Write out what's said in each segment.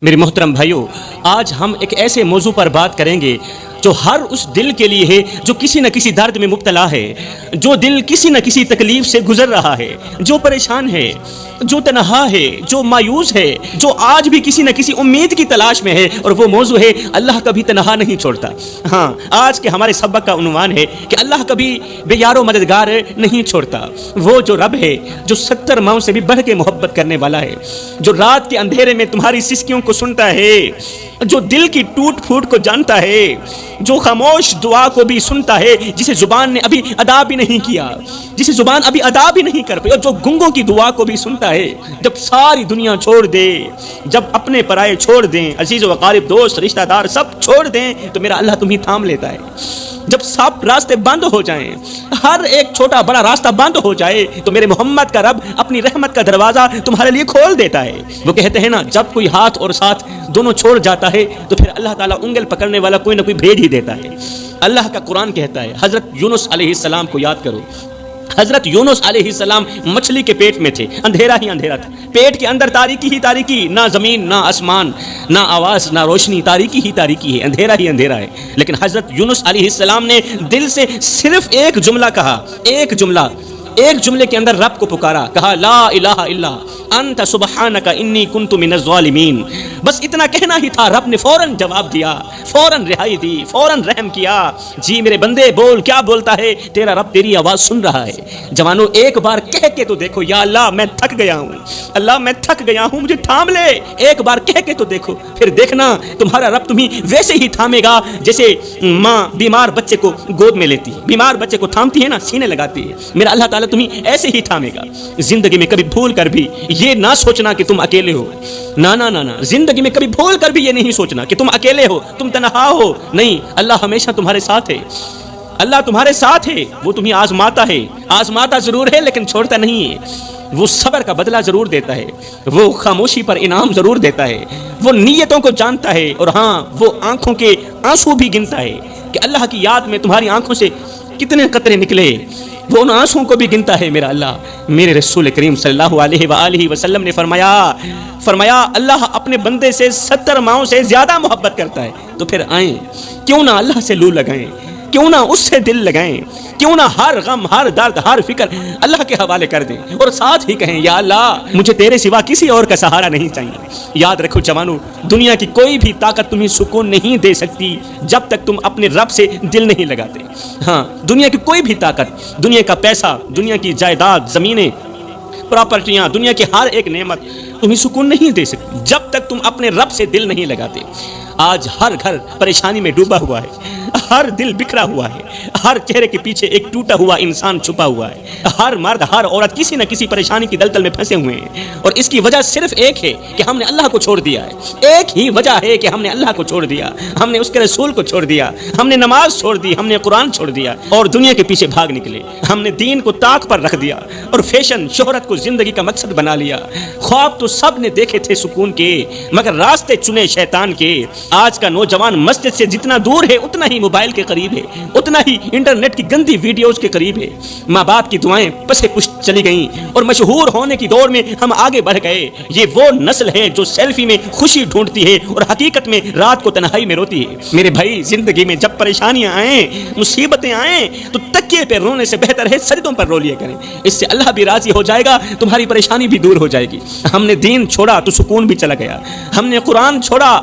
میرے محترم بھائیوں، آج ہم ایک ایسے موضوع پر بات کریں گے جو ہر اس دل کے لیے ہے جو کسی نہ کسی درد میں مبتلا ہے، جو دل کسی نہ کسی تکلیف سے گزر رہا ہے، جو پریشان ہے، جو تنہا ہے، جو مایوس ہے، جو آج بھی کسی نہ کسی امید کی تلاش میں ہے، اور وہ موضوع ہے اللہ کبھی تنہا نہیں چھوڑتا۔ ہاں، آج کے ہمارے سبق کا عنوان ہے کہ اللہ کبھی بے یار و مددگار نہیں چھوڑتا۔ وہ جو رب ہے جو 70 ماؤں سے بھی بڑھ کے محبت کرنے والا ہے، جو رات کے اندھیرے میں تمہاری سسکیوں کو سنتا ہے، جو دل کی ٹوٹ پھوٹ کو جانتا ہے، جو خاموش دعا کو بھی سنتا ہے جسے زبان نے ابھی ادا بھی نہیں کیا، جسے زبان ابھی ادا بھی نہیں کر پائی، اور جو گنگوں کی دعا کو بھی سنتا ہے۔ جب ساری دنیا چھوڑ دے، جب اپنے پرائے چھوڑ دیں، عزیز و اقارب، دوست، رشتہ دار سب چھوڑ دیں، تو میرا اللہ تمہیں تھام لیتا ہے۔ جب سب راستے بند ہو جائیں، ہر ایک چھوٹا بڑا راستہ بند ہو جائے، تو میرے محمد کا رب اپنی رحمت کا دروازہ تمہارے لیے کھول دیتا ہے۔ وہ کہتے ہیں نا، جب کوئی ہاتھ اور ساتھ دونوں چھوڑ جاتا ہے تو پھر اللہ تعالیٰ انگل پکڑنے والا کوئی نہ کوئی بھیج ہی دیتا ہے۔ اللہ کا قرآن کہتا ہے، حضرت یونس علیہ السلام کو یاد کرو۔ حضرت یونس علیہ السلام مچھلی کے پیٹ میں تھے، اندھیرا ہی اندھیرا تھا، پیٹ کے اندر تاریکی ہی تاریکی، نہ زمین نہ آسمان، نہ آواز نہ روشنی، تاریکی ہی تاریکی ہے، اندھیرا ہی اندھیرا ہے۔ لیکن حضرت یونس علیہ السلام نے دل سے صرف ایک جملہ کہا، ایک جملے کے اندر رب کو پکارا، کہا لا الہ الا انت سبحانک انی کنت من الظالمین۔ بس اتنا کہنا ہی تھا، رب نے فوراً جواب دیا، فوراً رہائی دی، فوراً رحم کیا۔ جی میرے بندے، بول، کیا بولتا ہے؟ تیرا رب تیری آواز سن رہا ہے۔ جوانو، ایک بار کہہ کے تو دیکھو، یا اللہ میں تھک گیا ہوں، اللہ میں تھک گیا ہوں، مجھے تھام لے۔ ایک بار کہہ کے تو دیکھو، پھر دیکھنا تمہارا رب تمہیں ویسے ہی تھامے گا جیسے ماں بیمار بچے کو گود میں لیتی ہے، بیمار بچے کو تھامتی ہے نا، سینے لگاتی ہے۔ میرا اللہ تعالیٰ تمہیں ایسے ہی تھامے گا۔ زندگی میں کبھی بھول کر بھی یہ نہ سوچنا کہ تم اکیلے ہو، نہ نہ نہ، زندگی میں کبھی بھول کر بھی یہ نہیں سوچنا کہ تم اکیلے ہو، تم تنہا ہو۔ نہیں، اللہ ہمیشہ تمہارے ساتھ ہے، اللہ تمہارے ساتھ ہے۔ وہ تمہیں آزماتا ہے، آزماتا ضرور ہے لیکن چھوڑتا نہیں ہے۔ وہ صبر کا بدلہ ضرور دیتا ہے، وہ خاموشی پر انعام ضرور دیتا ہے، وہ نیتوں کو جانتا ہے، اور ہاں، وہ آنکھوں کے آنسو بھی گنتا ہے کہ اللہ کی یاد میں تمہاری آنکھوں سے کتنے قطرے نکلے، وہ ان آنسوں کو بھی گنتا ہے۔ میرا اللہ، میرے رسول کریم صلی اللہ علیہ وآلہ وسلم نے فرمایا اللہ اپنے بندے سے 70 ماؤں سے زیادہ محبت کرتا ہے۔ تو پھر آئیں، کیوں نہ اللہ سے لو لگائیں، کیوں نہ اس سے دل لگائیں، کیوں نہ ہر غم، ہر درد، ہر فکر اللہ کے حوالے کر دیں، اور ساتھ ہی کہیں، یا اللہ مجھے تیرے سوا کسی اور کا سہارا نہیں چاہیے۔ یاد رکھو جوانو، دنیا کی کوئی بھی طاقت تمہیں سکون نہیں دے سکتی جب تک تم اپنے رب سے دل نہیں لگاتے۔ ہاں، دنیا کی کوئی بھی طاقت، دنیا کا پیسہ، دنیا کی جائیداد، زمینیں، پراپرٹیاں، دنیا کی ہر ایک نعمت تمہیں سکون نہیں دے سکتی جب تک تم اپنے رب سے دل نہیں لگاتے۔ آج ہر گھر پریشانی میں ڈوبا ہوا ہے، ہر دل بکھرا ہوا ہے، ہر چہرے کے پیچھے ایک ٹوٹا ہوا انسان چھپا ہوا ہے، ہر مرد ہر عورت کسی نہ کسی پریشانی کی دلدل میں پھنسے ہوئے ہیں، اور اس کی وجہ صرف ایک ہے کہ ہم نے اللہ کو چھوڑ دیا ہے۔ ایک ہی وجہ ہے کہ ہم نے اللہ کو چھوڑ دیا، ہم نے اس کے رسول کو چھوڑ دیا، ہم نے نماز چھوڑ دی، ہم نے قرآن چھوڑ دیا، اور دنیا کے پیچھے بھاگ نکلے۔ ہم نے دین کو طاق پر رکھ دیا اور فیشن، شہرت کو زندگی کا مقصد بنا لیا۔ خواب تو سب نے دیکھے تھے سکون کے، مگر راستے چنے شیطان کے۔ آج کا نوجوان مسجد سے جتنا دور ہے اتنا ہی موبائل کے قریب ہے، اتنا ہی انٹرنیٹ کی گندی ویڈیوز کے قریب ہے۔ ماں باپ کی دعائیں پسے پشت چلی گئیں، اور مشہور ہونے کی دوڑ میں ہم آگے بڑھ گئے۔ یہ وہ نسل ہے جو سیلفی میں خوشی ڈھونڈتی ہے اور حقیقت میں رات کو تنہائی میں روتی ہے۔ میرے بھائی، زندگی میں جب پریشانیاں آئیں، مصیبتیں آئیں، تو تکیے پہ رونے سے بہتر ہے سجدوں پر رو لیا کریں، اس سے اللہ بھی راضی ہو جائے گا، تمہاری پریشانی بھی دور ہو جائے گی۔ ہم نے دین چھوڑا تو سکون بھی چلا گیا، ہم نے قرآن چھوڑا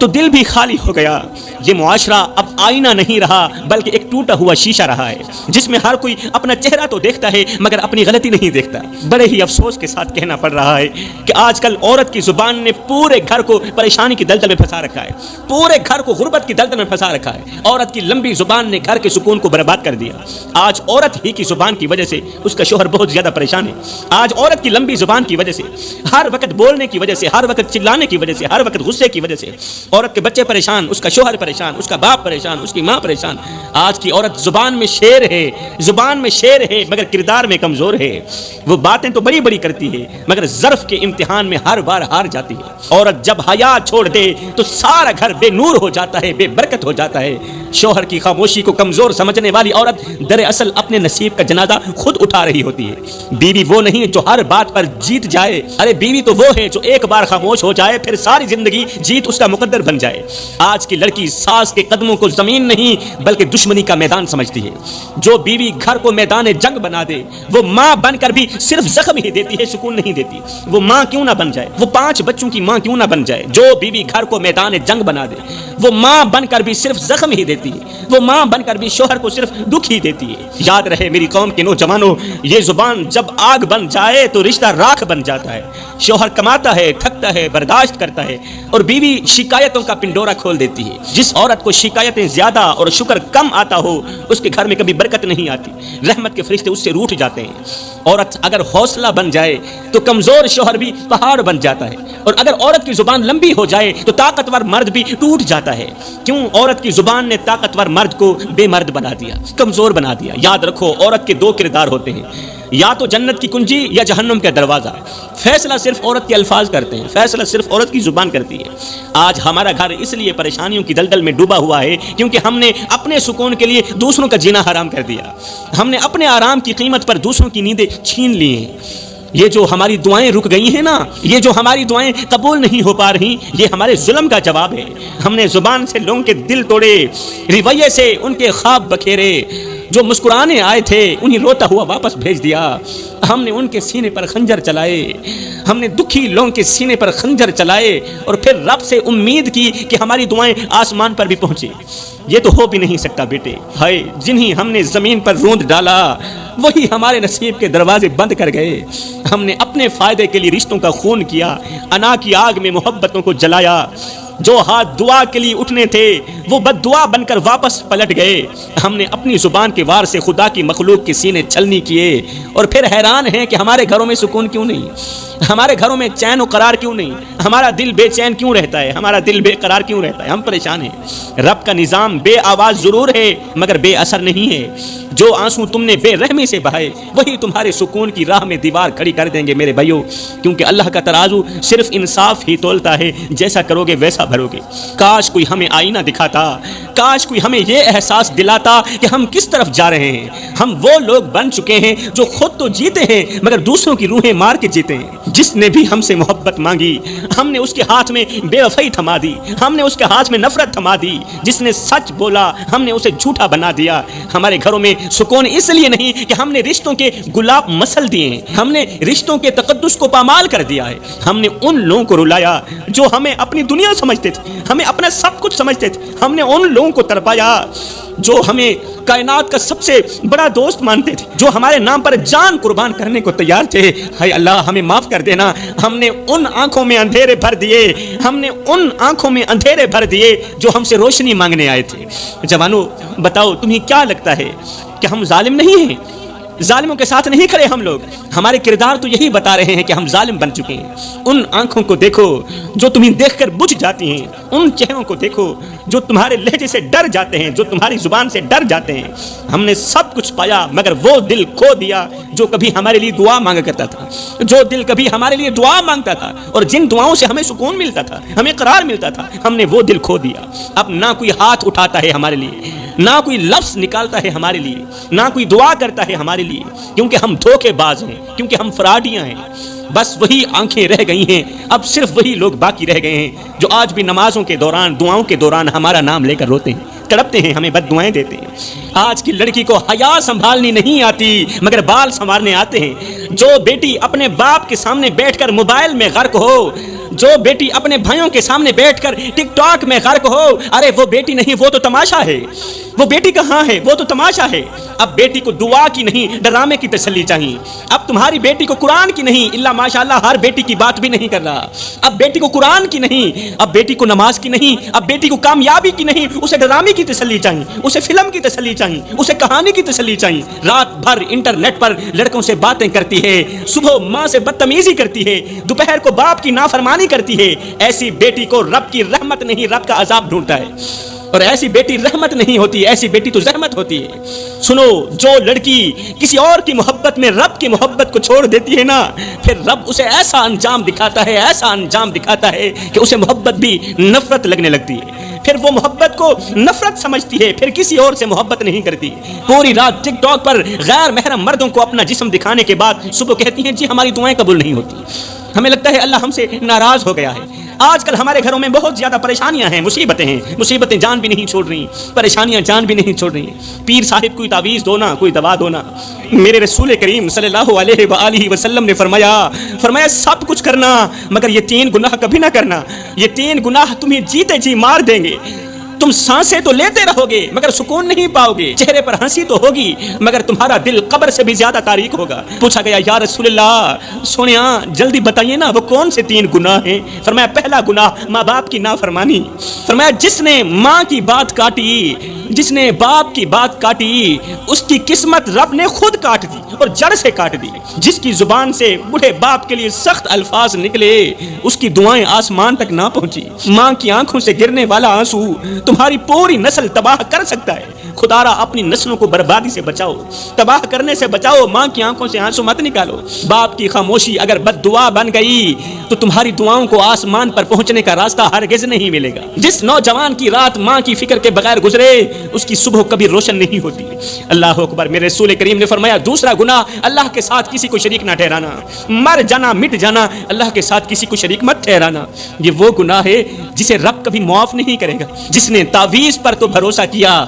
تو دل بھی خالی ہو گیا۔ یہ معاشرہ اب آئینہ نہیں رہا بلکہ ایک ٹوٹا ہوا شیشہ رہا ہے، جس میں ہر کوئی اپنا چہرہ تو دیکھتا ہے مگر اپنی غلطی نہیں دیکھتا۔ بڑے ہی افسوس کے ساتھ کہنا پڑ رہا ہے کہ آج کل عورت کی زبان نے پورے گھر کو پریشانی کی دلدل میں پھنسا رکھا ہے، پورے گھر کو غربت کی دلدل میں پھنسا رکھا ہے۔ عورت کی لمبی زبان نے گھر کے سکون کو برباد کر دیا۔ آج عورت ہی کی زبان کی وجہ سے اس کا شوہر بہت زیادہ پریشان ہے۔ آج عورت کی لمبی زبان کی وجہ سے، ہر وقت بولنے کی وجہ سے، ہر وقت چلانے کی وجہ سے، ہر وقت غصے کی وجہ سے عورت کے بچے پریشان، اس کا شوہر پریشان، پریشان، اس کا باپ پریشان، اس کی ماں پریشان۔ آج کی عورت زبان میں شیر ہے، زبان میں شیر ہے مگر کردار میں کمزور ہے۔ وہ باتیں تو بڑی بڑی کرتی ہے مگر ظرف کے امتحان میں ہر بار ہار جاتی ہے۔ عورت جب حیا چھوڑ دے تو سارا گھر بے نور ہو جاتا ہے، بے برکت ہو جاتا ہے۔ شوہر کی خاموشی کو کمزور سمجھنے والی عورت دراصل اپنے نصیب کا جنازہ خود اٹھا رہی ہوتی ہے۔ بیوی وہ نہیں جو ہر بات پر جیت جائے، ارے بیوی تو وہ ہے جو ایک بار خاموش ہو جائے پھر ساری زندگی جیت اس کا مقدر بن جائے۔ آج کی لڑکی ساس کے قدموں کو زمین نہیں بلکہ دشمنی کا میدان سمجھتی ہے۔ جو بیوی گھر کو میدان جنگ بنا دے وہ ماں بن کر بھی صرف زخم ہی دیتی ہے، سکون نہیں دیتی۔ وہ ماں کیوں نہ بن جائے، وہ 5 بچوں کی ماں کیوں نہ بن جائے۔ جو بیوی گھر کو میدان جنگ بنا دے وہ ماں بن کر بھی صرف زخم ہی دیتی ہے، وہ ماں بن کر بھی شوہر کو صرف دکھ ہی دیتی ہے۔ یاد رہے میری قوم کے نوجوانوں، یہ زبان جب آگ بن جائے تو رشتہ راکھ بن جاتا ہے۔ شوہر کماتا ہے، تھکتا ہے، برداشت کرتا ہے اور بیوی شکایتوں کا پنڈورا کھول دیتی ہے۔ جس عورت کو شکایتیں زیادہ اور شکر کم آتا ہو اس کے گھر میں کبھی برکت نہیں آتی، رحمت کے فرشتے اس سے روٹھ جاتے ہیں۔ عورت اگر حوصلہ بن جائے تو کمزور شوہر بھی پہاڑ بن جاتا ہے، اور اگر عورت کی زبان لمبی ہو جائے تو طاقتور مرد بھی ٹوٹ جاتا ہے۔ کیوں؟ عورت کی زبان نے طاقتور مرد کو بے مرد بنا دیا، کمزور بنا دیا۔ یاد رکھو عورت کے 2 کردار ہوتے ہیں، یا تو جنت کی کنجی یا جہنم کا دروازہ۔ فیصلہ صرف عورت کے الفاظ کرتے ہیں، فیصلہ صرف عورت کی زبان کرتی ہے۔ آج ہمارا گھر اس لیے پریشانیوں کی دلدل میں ڈوبا ہوا ہے کیونکہ ہم نے اپنے سکون کے لیے دوسروں کا جینا حرام کر دیا۔ ہم نے اپنے آرام کی قیمت پر دوسروں کی نیندیں چھین لی ہیں۔ یہ جو ہماری دعائیں رک گئی ہیں نا، یہ جو ہماری دعائیں قبول نہیں ہو پا رہی، یہ ہمارے ظلم کا جواب ہے۔ ہم نے زبان سے لوگوں کے دل توڑے، رویے سے ان کے خواب بکھیرے، جو مسکرانے آئے تھے انہیں روتا ہوا واپس بھیج دیا۔ ہم نے ان کے سینے پر خنجر چلائے، ہم نے دکھی لوگوں کے سینے پر خنجر چلائے اور پھر رب سے امید کی کہ ہماری دعائیں آسمان پر بھی پہنچے۔ یہ تو ہو بھی نہیں سکتا بیٹے۔ ہائے جنہیں ہم نے زمین پر روند ڈالا وہی ہمارے نصیب کے دروازے بند کر گئے۔ ہم نے اپنے فائدے کے لیے رشتوں کا خون کیا، انا کی آگ میں محبتوں کو جلایا۔ جو ہاتھ دعا کے لیے اٹھنے تھے وہ بد دعا بن کر واپس پلٹ گئے۔ ہم نے اپنی زبان کے وار سے خدا کی مخلوق کے سینے چھلنی کیے اور پھر حیران ہیں کہ ہمارے گھروں میں سکون کیوں نہیں، ہمارے گھروں میں چین و قرار کیوں نہیں، ہمارا دل بے چین کیوں رہتا ہے، ہمارا دل بے قرار کیوں رہتا ہے۔ ہم پریشان ہیں۔ رب کا نظام بے آواز ضرور ہے مگر بے اثر نہیں ہے۔ جو آنسو تم نے بے رحمی سے بہائے وہی تمہارے سکون کی راہ میں دیوار کھڑی کر دیں گے میرے بھائیوں، کیونکہ اللہ کا ترازو صرف انصاف ہی تولتا ہے، جیسا کرو گے ویسا بھرو گے۔ کاش کوئی ہمیں آئینہ دکھاتا، کاش کوئی ہمیں یہ احساس دلاتا کہ ہم کس طرف جا رہے ہیں۔ ہم وہ لوگ بن چکے ہیں جو خود تو جیتے ہیں مگر دوسروں کی روحیں مار کے جیتے ہیں۔ جس نے بھی ہم سے محبت مانگی ہم نے اس کے ہاتھ میں بے وفائی تھما دی، ہم نے اس کے ہاتھ میں نفرت تھما دی۔ جس نے سچ بولا ہم نے اسے جھوٹا بنا دیا۔ ہمارے گھروں میں سکون اس لیے نہیں کہ ہم نے رشتوں کے گلاب مسل دیے ہیں، ہم نے رشتوں کے تقدس کو پامال کر دیا ہے۔ ہم نے ان لوگوں کو رلایا جو ہمیں اپنی دنیا سمجھتے تھے، ہمیں اپنا سب کچھ سمجھتے تھے۔ ہم نے ان لوگوں کو تڑپایا جو ہمیں کائنات کا سب سے بڑا دوست مانتے تھے، جو ہمارے نام پر جان قربان کرنے کو تیار تھے۔ ہائے اللہ ہمیں معاف کر دینا۔ ہم نے ان آنکھوں میں اندھیرے بھر دیے، ہم نے ان آنکھوں میں اندھیرے بھر دیے جو ہم سے روشنی مانگنے آئے تھے۔ جوانوں بتاؤ تمہیں کیا لگتا ہے کہ ہم ظالم نہیں ہیں؟ ظالموں کے ساتھ نہیں کھڑے ہم لوگ۔ ہمارے کردار تو یہی بتا رہے ہیں کہ ہم ظالم بن چکے ہیں۔ ان آنکھوں کو دیکھو جو تمہیں دیکھ کر بجھ جاتی ہیں، ان چہروں کو دیکھو جو تمہارے لہجے سے ڈر جاتے ہیں، جو تمہاری زبان سے ڈر جاتے ہیں۔ ہم نے سب کچھ پایا مگر وہ دل کھو دیا جو کبھی ہمارے لیے دعا مانگا کرتا تھا، جو دل کبھی ہمارے لیے دعا مانگتا تھا اور جن دعاؤں سے ہمیں سکون ملتا تھا، ہمیں قرار ملتا تھا، ہم نے وہ دل کھو دیا۔ اب نہ کوئی ہاتھ اٹھاتا ہے ہمارے لیے، نہ کوئی لفظ نکالتا ہے ہمارے لیے، نہ کوئی دعا کرتا ہے ہمارے لیے، کیونکہ ہم دھوکے باز ہیں، کیونکہ ہم فراڈیاں ہیں۔ بس وہی آنکھیں رہ گئی ہیں، اب صرف وہی لوگ باقی رہ گئے ہیں جو آج بھی نمازوں کے دوران، دعاؤں کے دوران ہمارا نام لے کر روتے ہیں، تڑپتے ہیں، ہمیں بد دعائیں دیتے ہیں۔ آج کی لڑکی کو حیا سنبھالنی نہیں آتی مگر بال سنوارنے آتے ہیں۔ جو بیٹی اپنے باپ کے سامنے بیٹھ کر موبائل میں غرق ہو، جو بیٹی اپنے بھائیوں کے سامنے بیٹھ کر ٹک ٹاک میں غرق ہو، ارے وہ بیٹی نہیں، وہ تو تماشا ہے۔ وہ بیٹی کہاں ہے؟ وہ تو تماشا ہے۔ اب بیٹی کو دعا کی نہیں ڈرامے کی تسلی چاہیے۔ اب تمہاری بیٹی کو قرآن کی نہیں، اللہ ماشاءاللہ ہر بیٹی کی بات بھی نہیں کر رہا، اب بیٹی کو قرآن کی نہیں، اب بیٹی کو نماز کی نہیں، اب بیٹی کو کامیابی کی نہیں، اسے ڈرامے کی تسلی چاہیے، اسے فلم کی تسلی چاہیے، اسے کہانی کی تسلی چاہیے۔ رات بھر انٹرنیٹ پر لڑکوں سے باتیں کرتی ہے، صبح ماں سے بدتمیزی کرتی ہے، دوپہر کو باپ کی نافرمانی کرتی ہے۔ ایسی بیٹی کو رب کی رحمت نہیں رب کا عذاب ڈھونڈتا ہے۔ اور ایسی بیٹی رحمت نہیں ہوتی، ایسی بیٹی تو زحمت ہوتی ہے۔ سنو، جو لڑکی کسی اور کی محبت میں رب کی محبت کو چھوڑ دیتی ہے نا، پھر رب اسے ایسا انجام دکھاتا ہے، ایسا انجام دکھاتا ہے کہ اسے محبت بھی نفرت لگنے لگتی ہے، پھر وہ محبت کو نفرت سمجھتی ہے، پھر کسی اور سے محبت نہیں کرتی۔ پوری رات ٹک ٹاک پر غیر محرم مردوں کو اپنا جسم دکھانے کے بعد صبح کہتی ہیں جی ہماری دعائیں قبول نہیں ہوتی، ہمیں لگتا ہے اللہ ہم سے ناراض ہو گیا ہے۔ آج کل ہمارے گھروں میں بہت زیادہ پریشانیاں ہیں، مصیبتیں جان بھی نہیں چھوڑ رہی، پریشانیاں جان بھی نہیں چھوڑ رہی۔ پیر صاحب کوئی تعویذ دو نا، کوئی دوا دو نا۔ میرے رسول کریم صلی اللہ علیہ وآلہ وسلم نے فرمایا سب کچھ کرنا مگر یہ 3 گناہ کبھی نہ کرنا، یہ 3 گناہ تمہیں جیتے جی مار دیں گے۔ تم سانسیں تو لیتے رہو گے مگر سکون نہیں پاؤ گے، چہرے پر ہنسی تو ہوگی مگر تمہارا دل قبر سے بھی زیادہ تاریک ہوگا۔ پوچھا گیا یا رسول اللہ سونیا جلدی بتائیے نا وہ کون سے 3 گناہ ہیں؟ فرمایا پہلا گناہ ماں باپ کی نافرمانی۔ فرمایا جس نے ماں کی بات کاٹی، جس نے باپ کی بات کاٹی، اس کی قسمت رب نے خود کاٹ دی اور جڑ سے کاٹ دی۔ جس کی زبان سے بوڑھے باپ کے لیے سخت الفاظ نکلے، اس کی دعائیں آسمان تک نہ پہنچی۔ ماں کی آنکھوں سے گرنے والا آنسو تمہاری پوری نسل تباہ کر سکتا ہے۔ خدارا اپنی نسلوں کو بربادی سے بچاؤ، تباہ کرنے سے بچاؤ۔ ماں کی آنکھوں سے آنسو مت نکالو۔ باپ کی خاموشی اگر بد دعا بن گئی تو تمہاری دعاؤں کو آسمان پر پہنچنے کا راستہ ہرگز نہیں ملے گا۔ جس نوجوان کی رات ماں کی فکر کے بغیر گزرے اس کی صبح کبھی روشن نہیں ہوتی۔ اللہ اکبر۔ میرے رسول کریم نے فرمایا دوسرا گناہ اللہ کے ساتھ کسی کو شریک نہ ٹھہرانا۔ مر جانا مٹ جانا، اللہ کے ساتھ کسی کو شریک مت ٹھہرانا۔ یہ وہ گناہ ہے جسے رب کبھی معاف نہیں کرے گا۔ جس نے تعویذ پر تو بھروسہ کیا،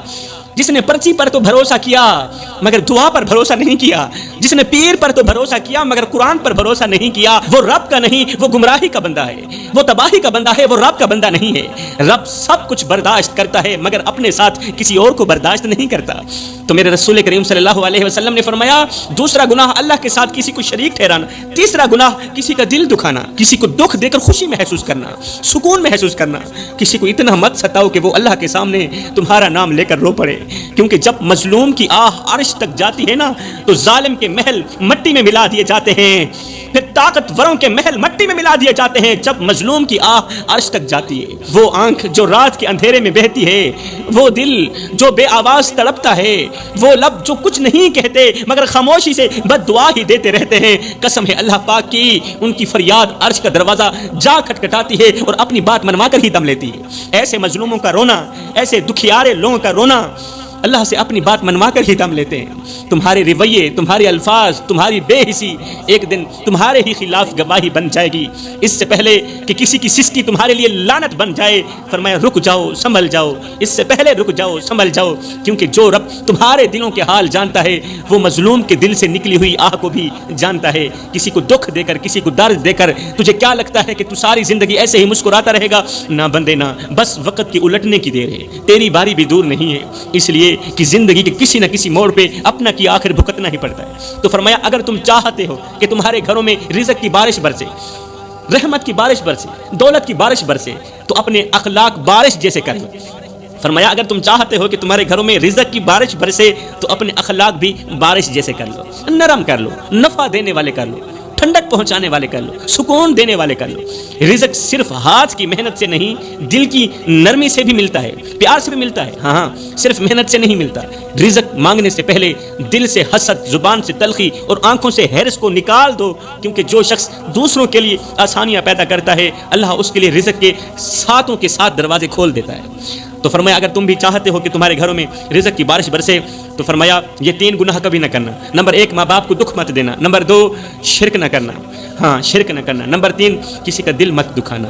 جس نے پرچی پر تو بھروسہ کیا مگر دعا پر بھروسہ نہیں کیا، جس نے پیر پر تو بھروسہ کیا مگر قرآن پر بھروسہ نہیں کیا، وہ رب کا نہیں، وہ گمراہی کا بندہ ہے، وہ تباہی کا بندہ ہے، وہ رب کا بندہ نہیں ہے۔ رب سب کچھ برداشت کرتا ہے مگر اپنے ساتھ کسی اور کو برداشت نہیں کرتا۔ تو میرے رسول کریم صلی اللہ علیہ وسلم نے فرمایا دوسرا گناہ اللہ کے ساتھ کسی کو شریک ٹھہرانا۔ تیسرا گناہ کسی کا دل دکھانا، کسی کو دکھ دے کر خوشی محسوس کرنا، سکون محسوس کرنا۔ کسی کو اتنا مت ستاؤ کہ وہ اللہ کے سامنے تمہارا نام لے کر رو پڑے، کیونکہ جب مظلوم کی آہ عرش تک جاتی ہے نا تو ظالم کے محل مٹی میں ملا دیے جاتے ہیں، پھر طاقتوروں کے محل مٹی میں ملا دیے جاتے ہیں۔ جب مظلوم کی آہ عرش تک جاتی ہے، وہ آنکھ جو رات کے اندھیرے میں بہتی ہے، وہ دل جو بے آواز تڑپتا ہے، وہ لب جو کچھ نہیں کہتے مگر خاموشی سے بد دعا ہی دیتے رہتے ہیں، قسم ہے اللہ پاک کی ان کی فریاد عرش کا دروازہ جا کھٹکھٹاتی ہے اور اپنی بات منوا کر ہی دم لیتی ہے۔ ایسے مظلوموں کا رونا، ایسے دکھیارے لوگوں کا رونا اللہ سے اپنی بات منوا کر ہی دم لیتے ہیں۔ تمہارے رویے، تمہارے الفاظ، تمہاری بے حسی ایک دن تمہارے ہی خلاف گواہی بن جائے گی۔ اس سے پہلے کہ کسی کی سستی تمہارے لیے لعنت بن جائے فرمایا رک جاؤ، سنبھل جاؤ، اس سے پہلے رک جاؤ، سنبھل جاؤ، کیونکہ جو رب تمہارے دلوں کے حال جانتا ہے وہ مظلوم کے دل سے نکلی ہوئی آہ کو بھی جانتا ہے۔ کسی کو دکھ دے کر، کسی کو درد دے کر تجھے کیا لگتا ہے کہ تو ساری زندگی ایسے ہی مسکراتا رہے گا؟ نہ بندے نہ، بس وقت کی الٹنے کی دیر ہے، تیری باری بھی دور نہیں ہے، اس لیے کہ زندگی کے کسی نہ کسی موڑ پہ اپنا کی آخر بھگتنا ہی پڑتا ہے۔ تو فرمایا اگر تم چاہتے ہو کہ تمہارے گھروں میں رزق کی بارش برسے، رحمت کی بارش برسے، دولت کی بارش برسے، تو اپنے اخلاق بارش جیسے کر لو۔ فرمایا اگر تم چاہتے ہو کہ تمہارے گھروں میں رزق کی بارش برسے تو اپنے اخلاق بھی بارش جیسے کر لو، نرم کر لو، نفع دینے والے کر لو، ٹھنڈک پہنچانے والے کر لو، سکون دینے والے کر لو۔ رزق صرف ہاتھ کی محنت سے نہیں، دل کی نرمی سے بھی ملتا ہے، پیار سے بھی ملتا ہے۔ ہاں صرف محنت سے نہیں ملتا۔ رزق مانگنے سے پہلے دل سے حسد، زبان سے تلخی اور آنکھوں سے حرص کو نکال دو، کیونکہ جو شخص دوسروں کے لیے آسانیاں پیدا کرتا ہے اللہ اس کے لیے رزق کے ساتھوں کے ساتھ دروازے کھول دیتا ہے۔ تو فرمایا اگر تم بھی چاہتے ہو کہ تمہارے گھروں میں رزق کی بارش برسے تو فرمایا یہ 3 گناہ کبھی نہ کرنا۔ نمبر 1 ماں باپ کو دکھ مت دینا، نمبر 2 شرک نہ کرنا، ہاں شرک نہ کرنا، نمبر 3 کسی کا دل مت دکھانا۔